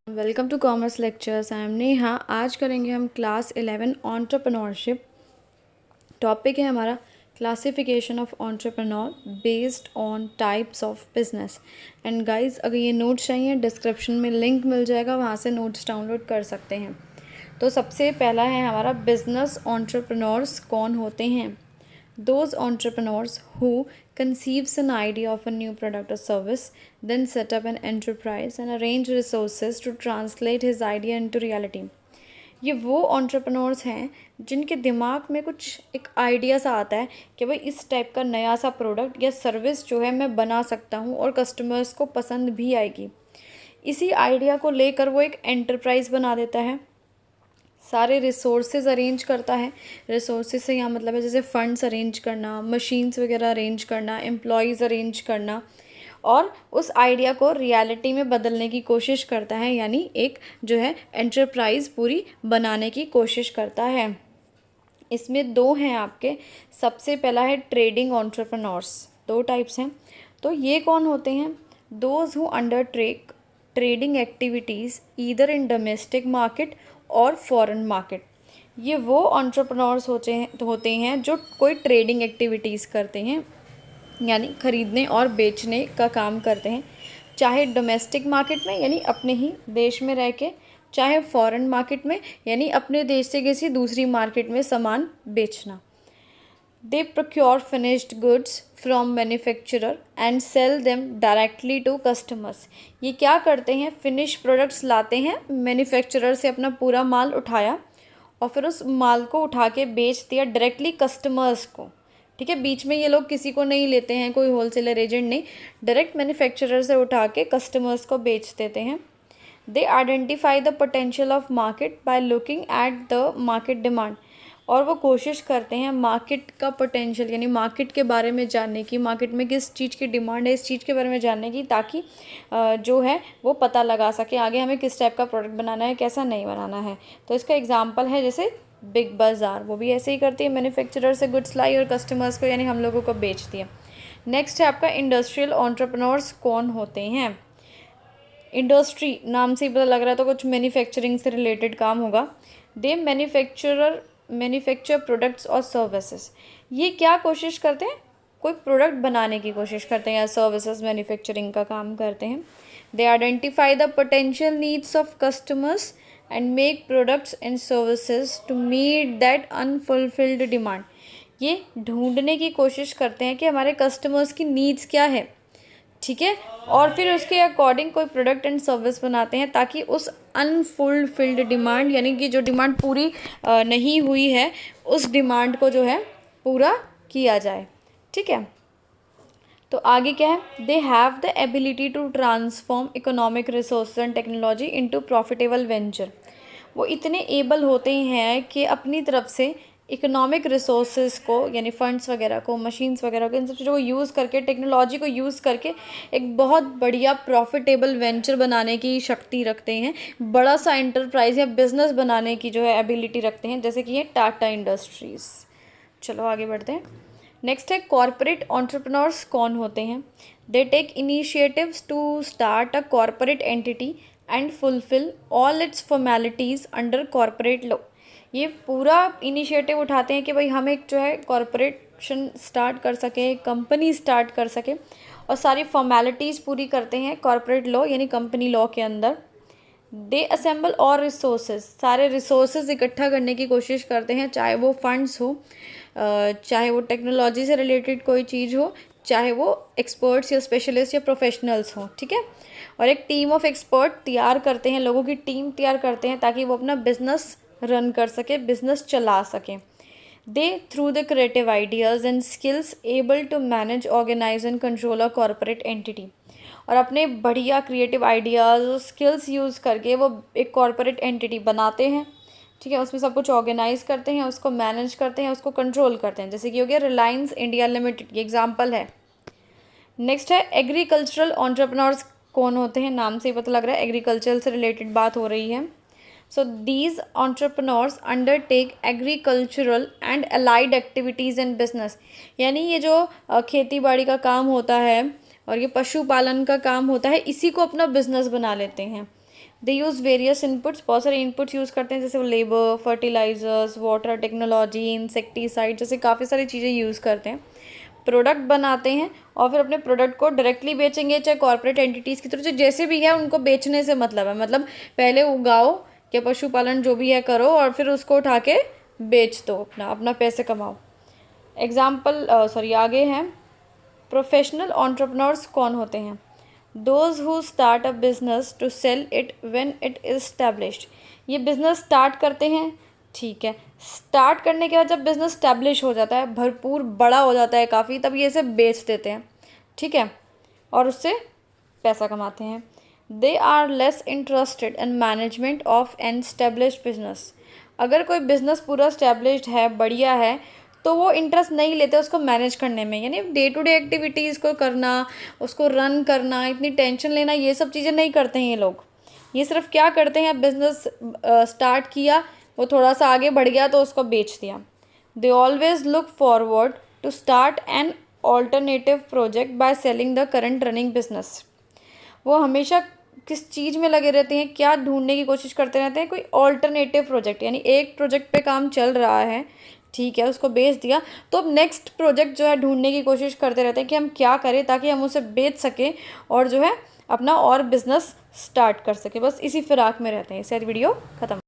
Welcome to commerce lectures. I am Neha. आज करेंगे हम क्लास 11 एंटरप्रेन्योरशिप। टॉपिक है हमारा classification of entrepreneur based on types of business. And guys, अगर ये नोट्स चाहिए डिस्क्रिप्शन में लिंक मिल जाएगा, वहाँ से नोट्स डाउनलोड कर सकते हैं। तो सबसे पहला है हमारा बिजनेस एंटरप्रेन्योर्स कौन होते हैं। Those entrepreneurs who conceives an idea of a new product or service, then set up an enterprise and arrange resources to translate his idea into reality. ये वो entrepreneurs हैं जिनके दिमाग में कुछ एक आइडिया सा आता है कि भाई इस टाइप का नया सा प्रोडक्ट या सर्विस जो है मैं बना सकता हूँ और कस्टमर्स को पसंद भी आएगी। इसी आइडिया को लेकर वो एक एंटरप्राइज बना देता है, सारे रिसोर्सेज अरेंज करता है। रिसोर्सेज से यहाँ मतलब है जैसे फंड्स अरेंज करना, मशीन्स वगैरह अरेंज करना, एम्प्लॉयज़ अरेंज करना, और उस आइडिया को रियलिटी में बदलने की कोशिश करता है, यानी एक जो है एंटरप्राइज पूरी बनाने की कोशिश करता है। इसमें दो हैं आपके। सबसे पहला है ट्रेडिंग एंटरप्रेन्योर्स। दो टाइप्स हैं। तो ये कौन होते हैं? Those who undertake trading activities either in domestic market और फॉरेन मार्केट। ये वो एंटरप्रेन्योर्स होते हैं जो कोई ट्रेडिंग एक्टिविटीज़ करते हैं, यानी ख़रीदने और बेचने का काम करते हैं, चाहे डोमेस्टिक मार्केट में यानी अपने ही देश में रह के, चाहे फॉरेन मार्केट में यानी अपने देश से किसी दूसरी मार्केट में सामान बेचना। They procure finished goods from manufacturer and sell them directly to customers. ये क्या करते हैं? फिनिश प्रोडक्ट्स लाते हैं, मैन्युफैक्चरर से अपना पूरा माल उठाया और फिर उस माल को उठा के बेच दिया डायरेक्टली कस्टमर्स को। ठीक है, बीच में ये लोग किसी को नहीं लेते हैं, कोई होलसेलर एजेंट नहीं, डायरेक्ट मैन्युफैक्चरर से उठा के कस्टमर्स को बेच देते हैं। They identify the potential of market by looking at the market demand. और वो कोशिश करते हैं मार्केट का पोटेंशियल यानी मार्केट के बारे में जानने की, मार्केट में किस चीज़ की डिमांड है इस चीज़ के बारे में जानने की, ताकि जो है वो पता लगा सके आगे हमें किस टाइप का प्रोडक्ट बनाना है, कैसा नहीं बनाना है। तो इसका एग्जांपल है जैसे बिग बाज़ार, वो भी ऐसे ही करती है, मैन्युफैक्चरर से गुड्स लाई और कस्टमर्स को यानी हम लोगों को बेच दिया। नेक्स्ट है आपका इंडस्ट्रियल एंटरप्रेन्योर्स कौन होते हैं। इंडस्ट्री नाम से ही पता लग रहा है तो कुछ मैन्युफैक्चरिंग से रिलेटेड काम होगा। दे मैन्युफैक्चर प्रोडक्ट्स और सर्विसेज। ये क्या कोशिश करते हैं? कोई प्रोडक्ट बनाने की कोशिश करते हैं या सर्विसेज मैन्युफैक्चरिंग का काम करते हैं। They identify the potential needs of customers and make products and services to meet that unfulfilled demand. ये ढूंढने की कोशिश करते हैं कि हमारे कस्टमर्स की नीड्स क्या है, ठीक है, और फिर उसके अकॉर्डिंग कोई प्रोडक्ट एंड सर्विस बनाते हैं ताकि उस अनफुलफिल्ड डिमांड यानी कि जो डिमांड पूरी नहीं हुई है उस डिमांड को जो है पूरा किया जाए। ठीक है, तो आगे क्या है? They have the ability to transform economic resource and technology into profitable venture. वो इतने एबल होते हैं कि अपनी तरफ से इकोनॉमिक रिसोर्सेज को यानी फंड्स वगैरह को, मशीन्स वगैरह को, इन सब चीज़ों को यूज़ करके, टेक्नोलॉजी को यूज़ करके एक बहुत बढ़िया प्रॉफिटेबल वेंचर बनाने की शक्ति रखते हैं, बड़ा सा एंटरप्राइज या बिजनेस बनाने की जो है एबिलिटी रखते हैं, जैसे कि ये टाटा इंडस्ट्रीज़। चलो आगे बढ़ते हैं। नेक्स्ट है कॉरपोरेट एंटरप्रेन्योर्स कौन होते हैं। They take initiatives to start a corporate entity and fulfil all its formalities under corporate law. ये पूरा इनिशिएटिव उठाते हैं कि भाई हम एक जो है कॉरपोरेशन स्टार्ट कर सकें, कंपनी स्टार्ट कर सकें, और सारी फॉर्मेलिटीज़ पूरी करते हैं कॉरपोरेट लॉ यानी कंपनी लॉ के अंदर। दे असेंबल और रिसोर्सेज, सारे रिसोर्सेज इकट्ठा करने की कोशिश करते हैं, चाहे वो फंड्स हो, चाहे वो टेक्नोलॉजी से रिलेटेड कोई चीज़ हो, चाहे वो एक्सपर्ट्स या स्पेशलिस्ट या प्रोफेशनल्स हों। ठीक है, और एक टीम ऑफ एक्सपर्ट तैयार करते हैं, लोगों की टीम तैयार करते हैं ताकि वो अपना बिजनेस रन कर सके, बिजनेस चला सकें। They through the creative ideas and skills able to manage, organise and control a corporate entity. और अपने बढ़िया क्रिएटिव आइडियाज़ और स्किल्स यूज़ करके वो एक कॉरपोरेट एंटिटी बनाते हैं। ठीक है, उसमें सब कुछ ऑर्गेनाइज करते हैं, उसको मैनेज करते हैं, उसको कंट्रोल करते हैं, जैसे कि हो गया रिलायंस इंडिया लिमिटेड, ये एग्जाम्पल है। नेक्स्ट है एग्रीकल्चरल एंटरप्रेन्योर्स कौन होते हैं। नाम से ही पता लग रहा है एग्रीकल्चर से रिलेटेड बात हो रही है। So these entrepreneurs undertake agricultural and allied activities in business. यानी ये जो खेती बाड़ी का काम होता है और ये पशुपालन का काम होता है, इसी को अपना बिजनेस बना लेते हैं. दे यूज़ वेरियस इनपुट्स, बहुत सारे इनपुट्स यूज़ करते हैं, जैसे labour, fertilizers, water technology, insecticide, जैसे काफ़ी सारी चीज़ें यूज़ करते हैं. प्रोडक्ट बनाते हैं और फिर अपने प्रोडक्ट को डायरेक्टली बेचेंगे, चाहे कॉर्पोरेट एंटिटीज़ की तरफ से जैसे भी है, उनको बेचने से मतलब है. मतलब पहले उगाओ या पशुपालन जो भी है करो और फिर उसको उठा के बेच दो, अपना पैसे कमाओ. एग्जाम्पल आगे हैं. प्रोफेशनल एंटरप्रेन्योर्स कौन होते हैं? Those who start a business to sell it when it is established. ये बिजनेस स्टार्ट करते हैं, ठीक है. स्टार्ट करने के बाद जब बिजनेस स्टैब्लिश हो जाता है, भरपूर बड़ा हो जाता है काफ़ी, तब ये इसे बेच देते हैं, ठीक है, और उससे पैसा कमाते हैं. They are less interested in management of an established business. अगर कोई बिजनेस पूरा स्टैब्लिश्ड है, बढ़िया है, तो वो इंटरेस्ट नहीं लेते उसको मैनेज करने में. यानी डे टू डे एक्टिविटीज़ को करना, उसको रन करना, इतनी टेंशन लेना, ये सब चीज़ें नहीं करते हैं ये लोग. ये सिर्फ क्या करते हैं, बिजनेस स्टार्ट किया, वो थोड़ा सा आगे बढ़ गया तो उसको बेच दिया. They always look forward to start an alternative project by selling the current running business. वो हमेशा किस चीज़ में लगे रहते हैं, क्या ढूंढने की कोशिश करते रहते हैं, कोई ऑल्टरनेटिव प्रोजेक्ट. यानी एक प्रोजेक्ट पे काम चल रहा है, ठीक है, उसको बेच दिया, तो अब नेक्स्ट प्रोजेक्ट जो है ढूंढने की कोशिश करते रहते हैं कि हम क्या करें ताकि हम उसे बेच सकें और जो है अपना और बिजनेस स्टार्ट कर सकें. बस इसी फिराक में रहते हैं. इससे वीडियो ख़त्म.